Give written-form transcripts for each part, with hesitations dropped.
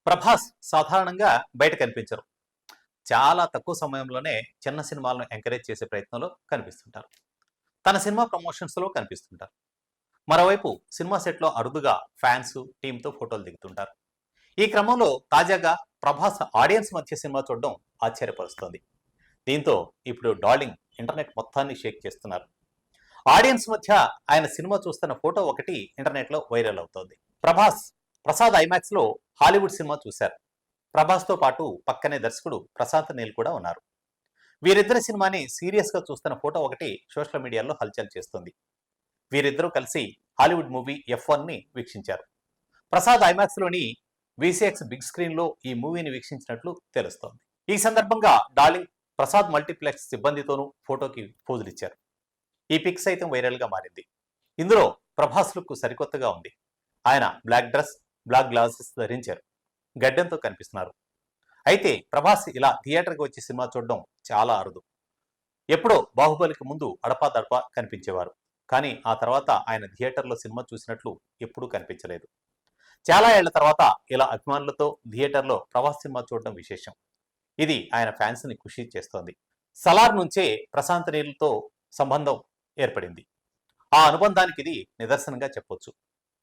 ప్రభాస్ సాధారణంగా బయట కనిపించరు. చాలా తక్కువ సమయంలోనే చిన్న సినిమాలను ఎంకరేజ్ చేసే ప్రయత్నంలో కనిపిస్తుంటారు. తన సినిమా ప్రమోషన్స్‌లో కనిపిస్తుంటారు. మరోవైపు సినిమా సెట్‌లో అరుదుగా ఫ్యాన్స్, టీమ్‌తో ఫోటోలు దిగుతుంటారు. ఈ క్రమంలో తాజాగా ప్రభాస్ ఆడియన్స్ మధ్య సినిమా చూడడం ఆశ్చర్యపరుస్తోంది. దీంతో ఇప్పుడు డార్లింగ్ ఇంటర్నెట్ మొత్తాన్ని షేక్ చేస్తున్నారు. ఆడియన్స్ మధ్య ఆయన సినిమా చూస్తున్న ఫోటో ఒకటి ఇంటర్నెట్లో వైరల్ అవుతోంది. ప్రభాస్ ప్రసాద్ ఐమాక్స్‌లో హాలీవుడ్ సినిమా చూశారు. ప్రభాస్‌తో పాటు పక్కనే దర్శకుడు ప్రశాంత్ నీల్ కూడా ఉన్నారు. వీరిద్దరి సినిమాని సీరియస్‌గా చూస్తున్న ఫోటో ఒకటి సోషల్ మీడియాలో హల్చల్ చేస్తుంది. వీరిద్దరూ కలిసి హాలీవుడ్ మూవీ F1ని వీక్షించారు. ప్రసాద్ ఐమాక్స్‌లోని VCX బిగ్ స్క్రీన్‌లో ఈ మూవీని వీక్షించినట్లు తెలుస్తోంది. ఈ సందర్భంగా డార్లింగ్ ప్రసాద్ మల్టీప్లెక్స్ సిబ్బందితోనూ ఫోటోకి పోజులిచ్చారు. ఈ పిక్ సైతం వైరల్‌గా మారింది. ఇందులో ప్రభాస్ లుక్ సరికొత్తగా ఉంది. ఆయన బ్లాక్ డ్రెస్, బ్లాక్ గ్లాసెస్ ధరించారు. గడ్డంతో కనిపిస్తున్నారు. అయితే ప్రభాస్ ఇలా థియేటర్కి వచ్చి సినిమా చూడడం చాలా అరుదు. ఎప్పుడో బాహుబలికి ముందు అడపాదడపా కనిపించేవారు. కానీ ఆ తర్వాత ఆయన థియేటర్లో సినిమా చూసినట్లు ఎప్పుడూ కనిపించలేదు. చాలా ఏళ్ల తర్వాత ఇలా అభిమానులతో థియేటర్లో ప్రభాస్ సినిమా చూడడం విశేషం. ఇది ఆయన ఫ్యాన్స్ని ఖుషి చేస్తోంది. సలార్ నుంచే ప్రశాంత్ నీల్తో సంబంధం ఏర్పడింది. ఆ అనుబంధానికి ఇది నిదర్శనంగా చెప్పొచ్చు.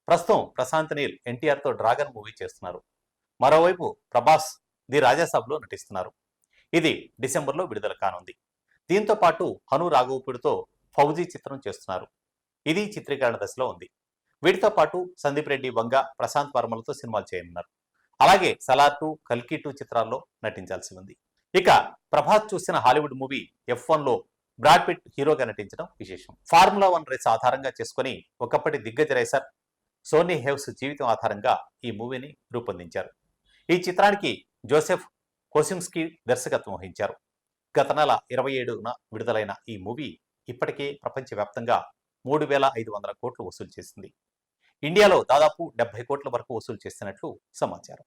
ప్రస్తుతం ప్రశాంత్ నీల్ ఎన్టీఆర్తో డ్రాగన్ మూవీ చేస్తున్నారు. మరోవైపు ప్రభాస్ ది రాజాసాబ్లో నటిస్తున్నారు. ఇది డిసెంబర్లో విడుదల కానుంది. దీంతో పాటు హను రాఘవపూడితో ఫౌజీ చిత్రం చేస్తున్నారు. ఇది చిత్రీకరణ దశలో ఉంది. వీటితో పాటు సందీప్ రెడ్డి వంగ, ప్రశాంత్ వర్మలతో సినిమాలు చేయనున్నారు. అలాగే సలార్ 2, కల్కి 2 చిత్రాల్లో నటించాల్సి ఉంది. ఇక ప్రభాస్ చూసిన హాలీవుడ్ మూవీ F1లో బ్రాడ్ పిట్ హీరోగా నటించడం విశేషం. ఫార్ములా 1 రేస్ ఆధారంగా చేసుకుని ఒకప్పటి దిగ్గజ రేసర్ సోనీ హేవ్స్ జీవితం ఆధారంగా ఈ మూవీని రూపొందించారు. ఈ చిత్రానికి జోసెఫ్ కోసిమ్స్కీ దర్శకత్వం వహించారు. గత నెల 27న విడుదలైన ఈ మూవీ ఇప్పటికే ప్రపంచవ్యాప్తంగా 3,500 కోట్లు వసూలు చేసింది. ఇండియాలో దాదాపు 70 కోట్ల వరకు వసూలు చేస్తున్నట్లు సమాచారం.